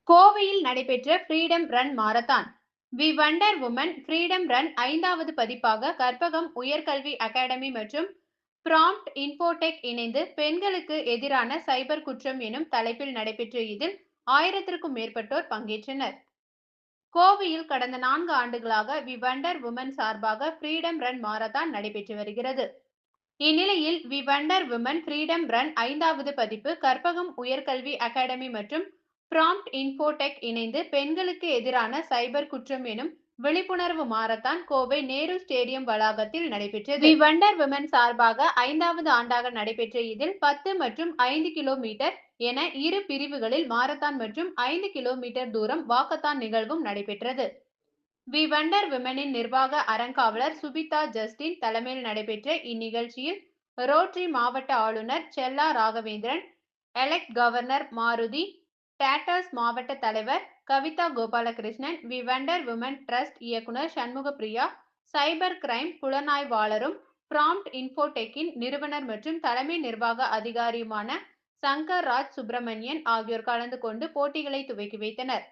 கோவையில் நடைபெற்ற freedom run marathon we wonder woman freedom run 5வது பதிப்பாக கற்பகம் உயர்கல்வி அகாடமி மற்றும் பிராம்ப்ட் இன்ஃபோடெக் இணைந்து பெண்களுக்கு எதிரான சைபர் குற்றம் எனும் தலைப்பில் நடைபெற்ற இதில் 1000க்கும் மேற்பட்டோர் பங்கேற்றனர். கோவையில் கடந்த 4 ஆண்டுகளாக வி வண்டர் உமன் சார்பாக ஃப்ரீடம் ரன் மாரத்தான் நடைபெற்று வருகிறது. இந்நிலையில் we wonder women freedom run 5வது பதிப்பு கற்பகம் உயர்கல்வி அகாடமி மற்றும் பிராம்ப்ட் இன்ஃபோடெக் இணைந்து பெண்களுக்கு எதிரான சைபர் குற்றம் எனும் விழிப்புணர்வு மாரத்தான் கோவை நேரு ஸ்டேடியம் வளாகத்தில் நடைபெற்றது. வி வண்டர் விமன் சார்பாக 5வது ஆண்டாக நடைபெற்ற இதில் 10 மற்றும் 5 கிலோமீட்டர் என இரு பிரிவுகளில் மாரத்தான் மற்றும் 5 கிலோமீட்டர் தூரம் வாக்கத்தான் நிகழ்வும் நடைபெற்றது. வி வண்டர் விமனின் நிர்வாக அறங்காவலர் சுபிதா ஜஸ்டின் தலைமையில் நடைபெற்ற இந்நிகழ்ச்சியில் ரோட்டரி மாவட்ட ஆளுநர் Chella Raghavendran, elect governor Maruthi, daughters மாவட்ட தலைவர் Kavitha Gopalakrishnan, we wonder women trust இயக்குனர் சண்முகப்பிரியா, சைபர் கிரைம் புலனாய்வாளரும் பிராம்ப்ட் இன்ஃபோடெக்கின் நிறுவனர் மற்றும் தலைமை நிர்வாக அதிகாரியுமான சங்கர் ராஜ் சுப்பிரமணியன் ஆகியோர் கலந்து கொண்டு போட்டிகளை துவக்கி வைத்தனர்.